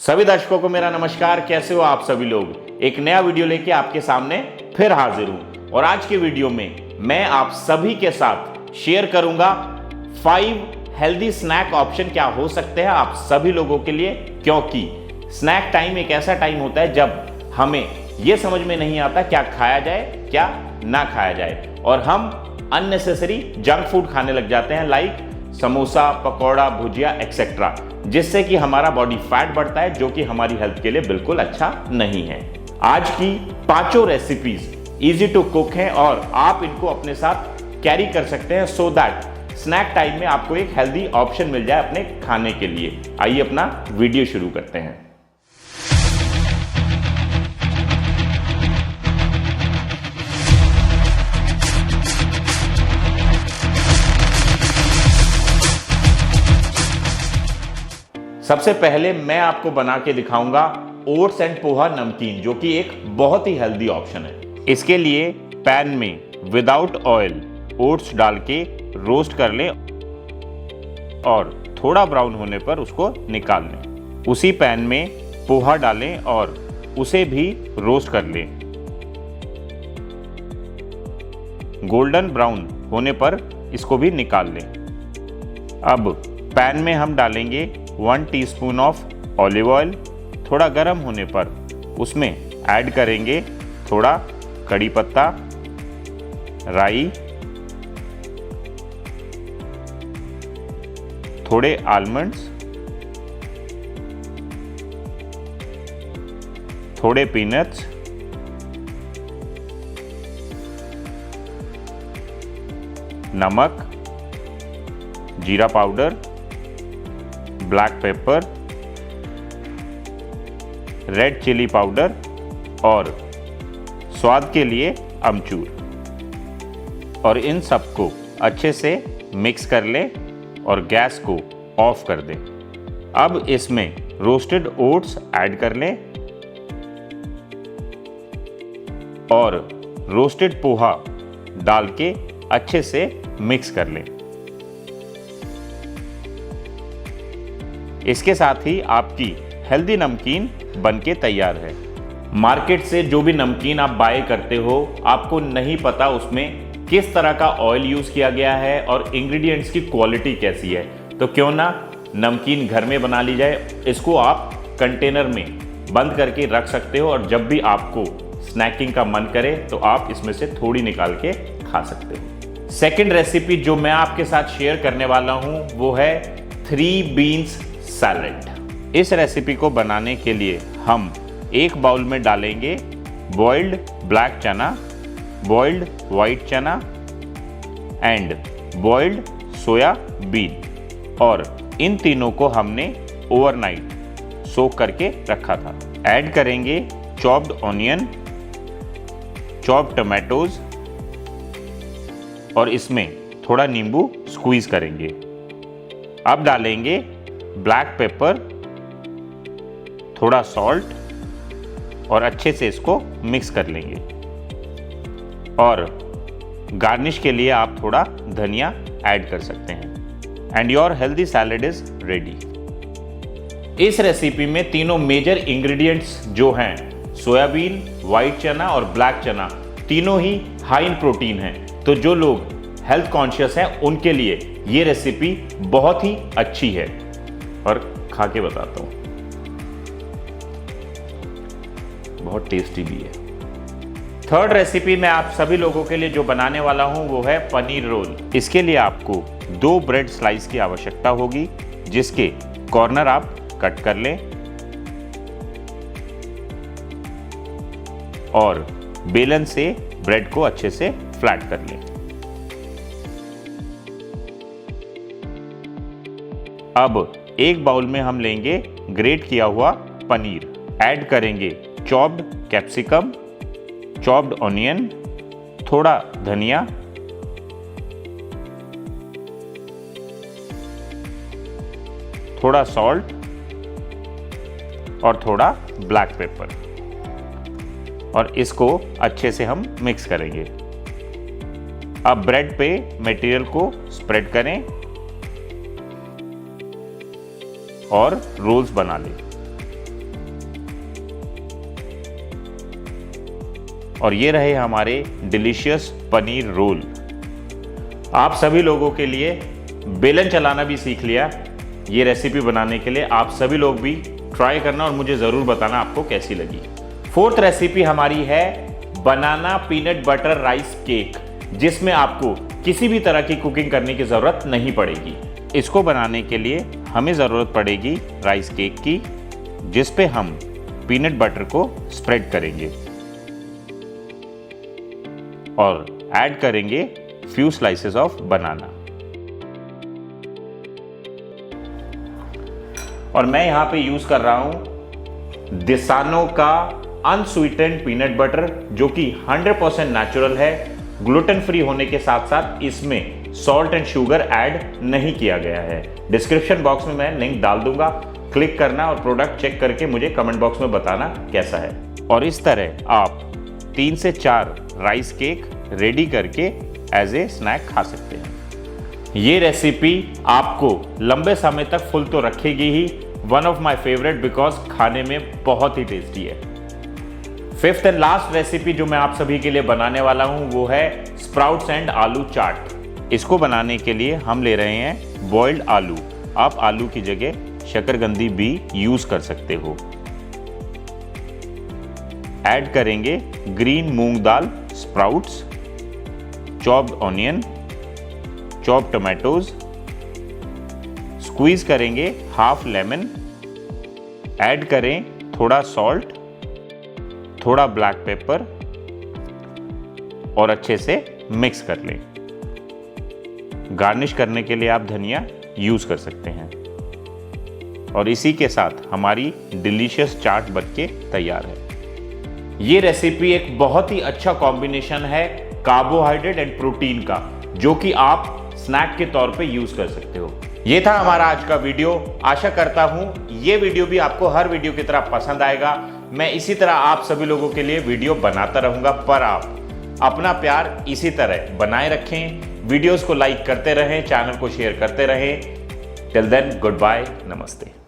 सभी दर्शकों को मेरा नमस्कार। कैसे हो आप सभी लोग। एक नया वीडियो लेके आपके सामने फिर हाजिर हूं और आज के वीडियो में मैं आप सभी के साथ शेयर करूंगा 5 हेल्दी स्नैक ऑप्शन क्या हो सकते हैं आप सभी लोगों के लिए, क्योंकि स्नैक टाइम एक ऐसा टाइम होता है जब हमें यह समझ में नहीं आता क्या खाया जाए क्या ना खाया जाए और हम अननेसेसरी जंक फूड खाने लग जाते हैं, लाइक समोसा, पकौड़ा, भुजिया एक्सेट्रा, जिससे कि हमारा बॉडी फैट बढ़ता है जो कि हमारी हेल्थ के लिए बिल्कुल अच्छा नहीं है। आज की पांचों रेसिपीज इजी टू कुक हैं और आप इनको अपने साथ कैरी कर सकते हैं सो दैट स्नैक टाइम में आपको एक हेल्दी ऑप्शन मिल जाए अपने खाने के लिए। आइए अपना वीडियो शुरू करते हैं। सबसे पहले मैं आपको बना के दिखाऊंगा ओट्स एंड पोहा नमकीन, जो कि एक बहुत ही हेल्दी ऑप्शन है। इसके लिए पैन में विदाउट ऑयल ओट्स डाल के रोस्ट कर लें और थोड़ा ब्राउन होने पर उसको निकाल लें। उसी पैन में पोहा डालें और उसे भी रोस्ट कर लें। गोल्डन ब्राउन होने पर इसको भी निकाल लें। अब पैन में हम डालेंगे 1 टीस्पून ऑफ ऑलिव ऑयल। थोड़ा गर्म होने पर उसमें ऐड करेंगे थोड़ा कड़ी पत्ता, राई, थोड़े आलमंड्स, थोड़े पीनट्स, नमक, जीरा powder, black pepper, red chilli powder और स्वाद के लिए अमचूर। और इन सबको अच्छे से मिक्स कर लें और गैस को ऑफ कर दें। अब इसमें रोस्टेड ओट्स ऐड कर लें और रोस्टेड पोहा डाल के अच्छे से मिक्स कर लें। इसके साथ ही आपकी हेल्दी नमकीन बनके तैयार है। मार्केट से जो भी नमकीन आप बाय करते हो, आपको नहीं पता उसमें किस तरह का ऑयल यूज किया गया है और इंग्रेडिएंट्स की क्वालिटी कैसी है, तो क्यों ना नमकीन घर में बना ली जाए। इसको आप कंटेनर में बंद करके रख सकते हो और जब भी आपको स्नैकिंग का मन करे तो आप इसमें से थोड़ी निकाल के खा सकते हो। सेकेंड रेसिपी जो मैं आपके साथ शेयर करने वाला हूं वो है 3 बीन्स सैलेड। इस रेसिपी को बनाने के लिए हम एक बाउल में डालेंगे बॉइल्ड ब्लैक चना, बॉइल्ड व्हाइट चना एंड बॉइल्ड सोया बीन, और इन तीनों को हमने ओवरनाइट सोक करके रखा था। ऐड करेंगे चॉप्ड ऑनियन, चॉप्ड टमाटोज और इसमें थोड़ा नींबू स्क्वीज करेंगे। अब डालेंगे ब्लैक पेपर, थोड़ा सॉल्ट और अच्छे से इसको मिक्स कर लेंगे। और गार्निश के लिए आप थोड़ा धनिया ऐड कर सकते हैं and your healthy salad is ready. इस रेसिपी में तीनों मेजर इंग्रेडिएंट्स जो हैं सोयाबीन, व्हाइट चना और ब्लैक चना, तीनों ही हाई इन प्रोटीन हैं। तो जो लोग हेल्थ कॉन्शियस हैं उनके लिए ये रेसिपी बहुत ही अच्छी है और खा के बताता हूं, बहुत टेस्टी भी है। थर्ड रेसिपी मैं आप सभी लोगों के लिए जो बनाने वाला हूं वो है पनीर रोल। इसके लिए आपको 2 ब्रेड स्लाइस की आवश्यकता होगी, जिसके कॉर्नर आप कट कर लें और बेलन से ब्रेड को अच्छे से फ्लैट कर लें। अब एक बाउल में हम लेंगे ग्रेट किया हुआ पनीर, ऐड करेंगे चॉप्ड कैप्सिकम, चॉप्ड ऑनियन, थोड़ा धनिया, थोड़ा सॉल्ट और थोड़ा ब्लैक पेपर, और इसको अच्छे से हम मिक्स करेंगे। अब ब्रेड पे मटेरियल को स्प्रेड करें और रोल्स बना लें। और ये रहे हमारे डिलीशियस पनीर रोल। आप सभी लोगों के लिए बेलन चलाना भी सीख लिया। ये रेसिपी बनाने के लिए आप सभी लोग भी ट्राई करना और मुझे ज़रूर बताना आपको कैसी लगी। फोर्थ रेसिपी हमारी है बनाना पीनट बटर राइस केक, जिसमें आपको किसी भी तरह की कुकिंग करने की ज़रूरत नहीं पड़ेगी। इसको बनाने के लिए हमें ज़रूरत पड़ेगी राइस केक की, जिस पे हम पीनट बटर को स्प्रेड करेंगे और ऐड करेंगे फ्यू स्लाइसेस ऑफ बनाना। और मैं यहां पे यूज कर रहा हूं डिसानो का अनस्वीटेंड पीनट बटर, जो कि 100% नेचुरल है। ग्लूटेन फ्री होने के साथ साथ इसमें सॉल्ट एंड शुगर ऐड नहीं किया गया है। डिस्क्रिप्शन बॉक्स में मैं लिंक डाल दूंगा, क्लिक करना और प्रोडक्ट चेक करके मुझे कमेंट बॉक्स में बताना कैसा है। और इस तरह आप 3 से 4 राइस केक रेडी करके एज ए स्नैक खा सकते हैं। ये रेसिपी आपको लंबे समय तक फुल तो रखेगी ही, one of my favourite because खाने में बहुत ही टेस्टी है। फिफ्थ एंड लास्ट रेसिपी जो मैं आप सभी के लिए बनाने वाला हूं वो है स्प्राउट्स एंड आलू चाट। इसको बनाने के लिए हम ले रहे हैं बॉइल्ड आलू। आप आलू की जगह शकरकंदी भी यूज कर सकते हो। ऐड करेंगे green moong dal sprouts, chopped onion, chopped tomatoes, squeeze करेंगे हाफ लेमन, ऐड करें थोड़ा सॉल्ट, थोड़ा ब्लैक पेपर और अच्छे से मिक्स कर लें। गार्निश करने के लिए आप धनिया यूज कर सकते हैं। और इसी के साथ हमारी डिलीशियस चाट बनके तैयार है। ये रेसिपी एक बहुत ही अच्छा कॉम्बिनेशन है कार्बोहाइड्रेट एंड प्रोटीन का, जो कि आप स्नैक के तौर पे यूज कर सकते हो। ये था हमारा आज का वीडियो। आशा करता हूं ये वीडियो भी आपको हर वीडियो की तरह पसंद आएगा। मैं इसी तरह आप सभी लोगों के लिए वीडियो बनाता रहूंगा, पर आप अपना प्यार इसी तरह बनाए रखें, वीडियोस को लाइक करते रहें, चैनल को शेयर करते रहें। टिल देन गुड बाय, नमस्ते।